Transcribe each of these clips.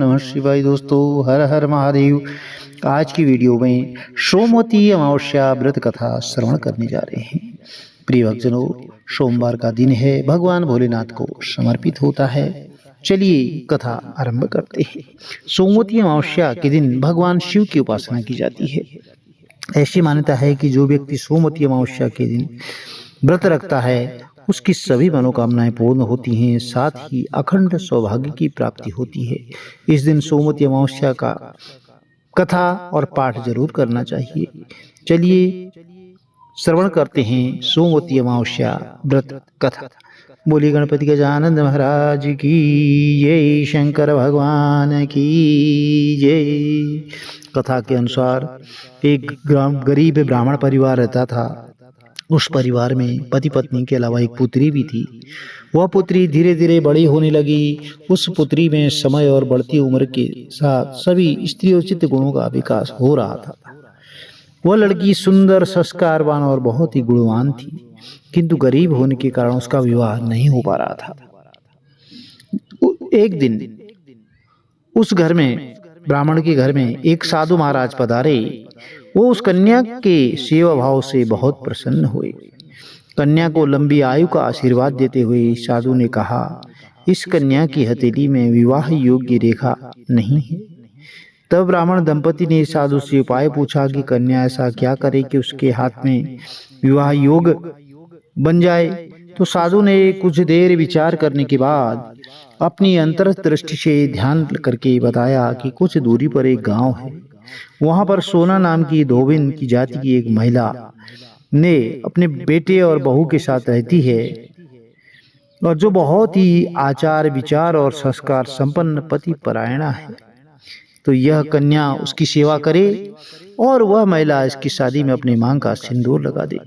नमः शिवाय। दोस्तों, हर हर महादेव। आज की वीडियो में सोमवती अमावस्या व्रत कथा श्रवण करने जा रहे हैं। प्रिय भक्तजनों, सोमवार का दिन है, भगवान भोलेनाथ को समर्पित होता है। चलिए कथा आरंभ करते हैं। सोमवती अमावस्या के दिन भगवान शिव की उपासना की जाती है। ऐसी मान्यता है कि जो व्यक्ति सोमवती अमावस्या के दिन व्रत रखता है उसकी सभी मनोकामनाएं पूर्ण होती हैं, साथ ही अखंड सौभाग्य की प्राप्ति होती है। इस दिन सोमवती अमावस्या का कथा और पाठ जरूर करना चाहिए। चलिए श्रवण करते हैं सोमवती अमावस्या व्रत कथा। बोलिए गणपति गजानन महाराज की जय, शंकर भगवान की जय। कथा के अनुसार एक गरीब ब्राह्मण परिवार रहता था। उस परिवार में पति पत्नी के अलावा एक पुत्री भी थी। वह पुत्री धीरे धीरे बड़ी होने लगी। उस पुत्री में समय और बढ़ती उम्र के साथ सभी स्त्रीयोचित गुणों का विकास हो रहा था। वह लड़की सुंदर, संस्कारवान और बहुत ही गुणवान थी, किंतु गरीब होने के कारण उसका विवाह नहीं हो पा रहा था। एक दिन उस घर में, ब्राह्मण के घर में, एक साधु महाराज पधारे। वो उस कन्या के सेवा भाव से बहुत प्रसन्न हुए। कन्या को लंबी आयु का आशीर्वाद देते हुए साधु ने कहा, इस कन्या की हथेली में विवाह योग्य रेखा नहीं है। तब ब्राह्मण दंपति ने साधु से उपाय पूछा कि कन्या ऐसा क्या करे कि उसके हाथ में विवाह योग बन जाए। तो साधु ने कुछ देर विचार करने के बाद अपनी अंतर्दृष्टि से ध्यान करके बताया कि कुछ दूरी पर एक गांव है। वहां पर सोना नाम की धोबिन की जाति की एक महिला ने अपने बेटे और बहू के साथ रहती है, और जो बहुत ही आचार विचार और संस्कार संपन्न पति परायणा है। तो यह कन्या उसकी सेवा करे और वह महिला इसकी शादी में अपनी मांग का सिंदूर लगा दे।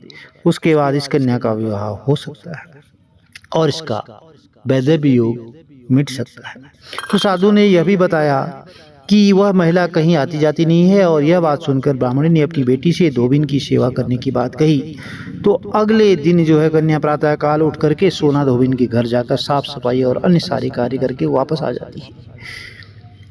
उसके बाद इस कन्या का विवाह हो सकता है और इसका वैधव्य योग मिट सकता है। तो साधु ने यह भी बताया कि वह महिला कहीं आती जाती नहीं है। और यह बात सुनकर ब्राह्मण ने अपनी बेटी से धोबिन की सेवा करने की बात कही। तो अगले दिन जो है कन्या प्रातः काल उठ करके सोना धोबिन के घर जाकर साफ सफाई और अन्य सारे कार्य करके वापस आ जाती है।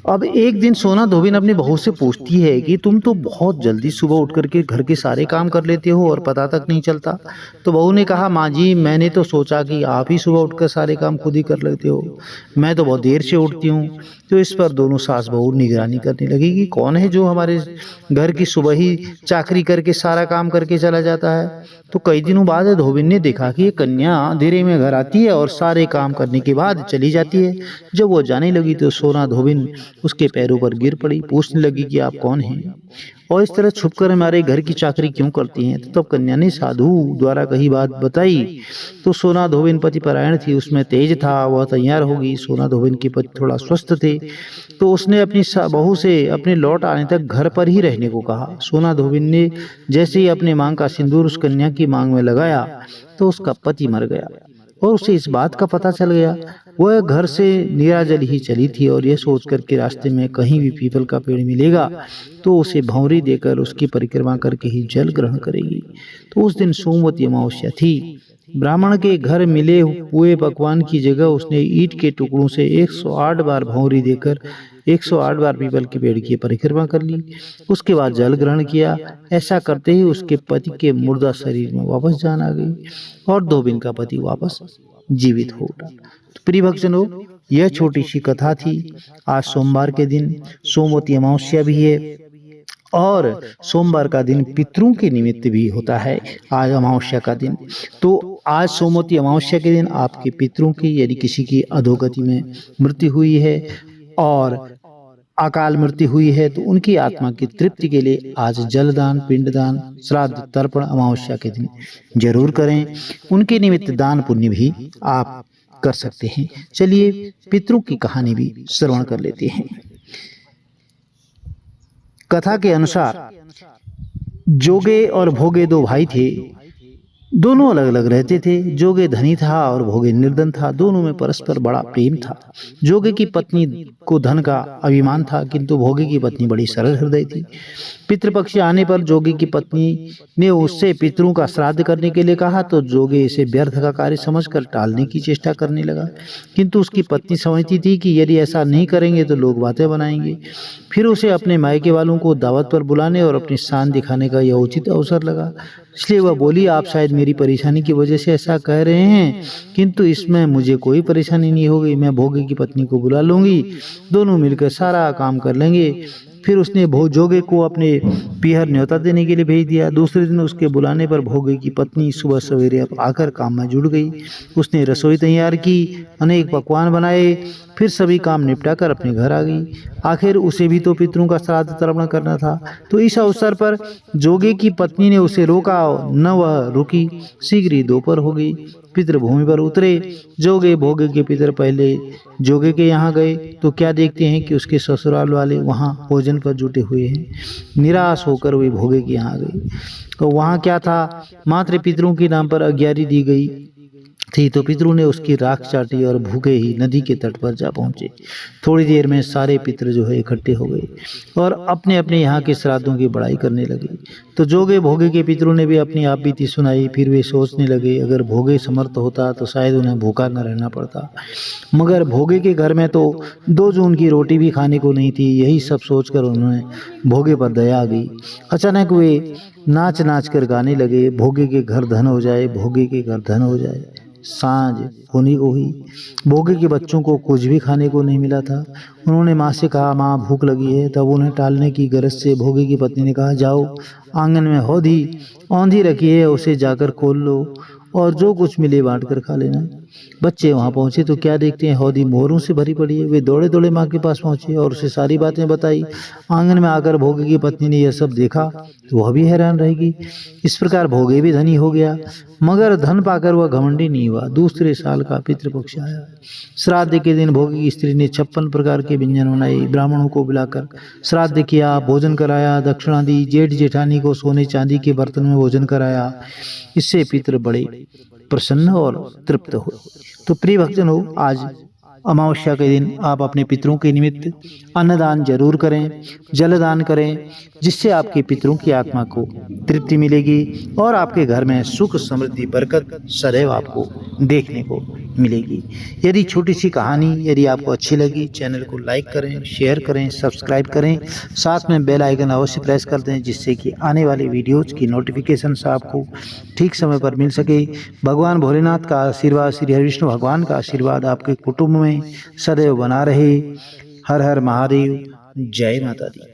अब एक दिन सोना धोबिन अपनी बहू से पूछती है कि तुम तो बहुत जल्दी सुबह उठ करके घर के सारे काम कर लेते हो और पता तक नहीं चलता। तो बहू ने कहा, माँ जी, मैंने तो सोचा कि आप ही सुबह उठकर सारे काम खुद ही कर लेते हो, मैं तो बहुत देर से उठती हूँ। तो इस पर दोनों सास बहू निगरानी करने लगी कि कौन है जो हमारे घर की सुबह ही चाकरी करके सारा काम करके चला जाता है। तो कई दिनों बाद धोबिन ने देखा कि ये कन्या अंधेरे में घर आती है और सारे काम करने के बाद चली जाती है। जब वो जाने लगी तो सोना धोबिन उसके पैरों पर गिर पड़ी, पूछने लगी कि आप कौन हैं और इस तरह छुपकर हमारे घर की चाकरी क्यों करती हैं। तो तब कन्या ने साधु द्वारा कही बात बताई। तो सोना धोबिन पति परायण थी, उसमें तेज था, वह तैयार होगी। सोना धोबिन के पति थोड़ा स्वस्थ थे, तो उसने अपनी बहू से अपने लौट आने तक घर पर ही रहने को कहा। सोना धोबिन ने जैसे ही अपने मांग का सिंदूर उस कन्या की मांग में लगाया तो उसका पति मर गया और उसे इस बात का पता चल गया। वह घर से निराजल ही चली थी और यह सोचकर के रास्ते में कहीं भी पीपल का पेड़ मिलेगा तो उसे भंवरी देकर उसकी परिक्रमा करके ही जल ग्रहण करेगी। तो उस दिन सोमवती अमावस्या थी। ब्राह्मण के घर मिले हुए पकवान की जगह उसने ईंट के टुकड़ों से 108 बार भंवरी देकर 108 बार पीपल के पेड़ की परिक्रमा कर ली। उसके बाद जल ग्रहण किया। ऐसा करते ही उसके पति के मुर्दा शरीर में वापस जान आ गई और धोबिन का पति वापस जीवित हो उठा। तो प्रिय भक्तजनों, यह छोटी सी कथा थी। आज सोमवार के दिन सोमवती अमावस्या भी है और सोमवार का दिन पितरों के निमित्त भी होता है। आज अमावस्या का दिन, तो आज सोमवती अमावस्या के दिन आपके पितरों की, यदि किसी की अधोगति में मृत्यु हुई है और अकाल मृत्यु हुई है, तो उनकी आत्मा की तृप्ति के लिए आज जलदान, पिंडदान, श्राद्ध तर्पण अमावस्या के दिन जरूर करें। उनके निमित्त दान पुण्य भी आप कर सकते हैं। चलिए पितरों की कहानी भी श्रवण कर लेते हैं। कथा के अनुसार जोगे और भोगे दो भाई थे। दोनों अलग अलग रहते थे। जोगे धनी था और भोगे निर्धन था। दोनों में परस्पर बड़ा प्रेम था। जोगे की पत्नी को धन का अभिमान था, किंतु भोगे की पत्नी बड़ी सरल हृदय थी। पितृपक्ष आने पर जोगे की पत्नी ने उससे पितरों का श्राद्ध करने के लिए कहा, तो जोगे इसे व्यर्थ का कार्य समझकर टालने की चेष्टा करने लगा, किंतु उसकी पत्नी समझती थी कि यदि ऐसा नहीं करेंगे तो लोग बातें बनाएंगे। फिर उसे अपने मायके वालों को दावत पर बुलाने और अपनी शान दिखाने का यह उचित अवसर लगा। इसलिए वह बोली, आप शायद मेरी परेशानी की वजह से ऐसा कह रहे हैं, किंतु इसमें मुझे कोई परेशानी नहीं होगी। मैं भोगे की पत्नी को बुला लूंगी, दोनों मिलकर सारा काम कर लेंगे। फिर उसने जोगे को अपने पीहर न्योता देने के लिए भेज दिया। दूसरे दिन उसके बुलाने पर भोगे की पत्नी सुबह सवेरे आकर काम में जुड़ गई। उसने रसोई तैयार की, अनेक पकवान बनाए, फिर सभी काम निपटा कर अपने घर आ गई। आखिर उसे भी तो पितरों का श्राद्ध तर्पण करना था। तो इस अवसर पर जोगे की पत्नी ने उसे रोका, न वह रुकी। शीघ्र ही दोपहर हो गई। पितर भूमि पर उतरे। जोगे भोगे के पितर पहले जोगे के यहाँ गए तो क्या देखते हैं कि उसके ससुराल वाले वहाँ भोजन पर जुटे हुए हैं। निराश होकर वे भोगे के यहाँ गए तो वहाँ क्या था, मात्र पितरों के नाम पर अग्यारी दी गई थी। तो पितरों ने उसकी राख चाटी और भूखे ही नदी के तट पर जा पहुंचे। थोड़ी देर में सारे पितर जो है इकट्ठे हो गए और अपने अपने यहाँ के श्राद्धों की बड़ाई करने लगे। तो जोगे भोगे के पितरों ने भी अपनी आप बीती सुनाई। फिर वे सोचने लगे, अगर भोगे समर्थ होता तो शायद उन्हें भूखा न रहना पड़ता, मगर भोगे के घर में तो 2 जून की रोटी भी खाने को नहीं थी। यही सब सोचकर उन्हें भोगे पर दया आ गई। अचानक वे नाच नाच कर गाने लगे, भोगे के घर धन हो जाए, भोगे के घर धन हो जाए। सांझ होने को हुई। भोगे के बच्चों को कुछ भी खाने को नहीं मिला था। उन्होंने माँ से कहा, माँ भूख लगी है। तब उन्हें टालने की गरज से भोगे की पत्नी ने कहा, जाओ आंगन में हौदी औंधी रखी है, उसे जाकर खोल लो और जो कुछ मिले बांट कर खा लेना। बच्चे वहां पहुंचे तो क्या देखते हैं, हौदी मोहरों से भरी पड़ी है। वे दौड़े दौड़े माँ के पास पहुंचे और उसे सारी बातें बताई। आंगन में आकर भोगे की पत्नी ने यह सब देखा तो वह भी हैरान रहेगी। इस प्रकार भोगे भी धनी हो गया, मगर धन पाकर वह घमंडी नहीं हुआ। दूसरे साल का पितृपक्ष आया। श्राद्ध के दिन भोगे की स्त्री ने 56 प्रकार के व्यंजन बनाए, ब्राह्मणों को बुलाकर श्राद्ध किया, भोजन कराया, दक्षिणा दी। जेठ जेठानी को सोने चांदी के बर्तन में भोजन कराया। इससे पितर बड़े प्रसन्न और तृप्त हुए। तो प्रिय भक्तजनों, आज अमावस्या के दिन आप अपने पितरों के निमित्त अन्नदान जरूर करें, जलदान करें, जिससे आपके पितरों की आत्मा को तृप्ति मिलेगी और आपके घर में सुख समृद्धि बरकत सदैव आपको देखने को मिलेगी। यदि छोटी सी कहानी यदि आपको अच्छी लगी, चैनल को लाइक करें, शेयर करें, सब्सक्राइब करें, साथ में बेल आइकन अवश्य प्रेस कर दें, जिससे कि आने वाली वीडियोज की नोटिफिकेशन आपको ठीक समय पर मिल सके। भगवान भोलेनाथ का आशीर्वाद, श्री हरिविष्णु भगवान का आशीर्वाद आपके कुटुंब में सदैव बना रहे। हर हर महादेव, जय माता दी।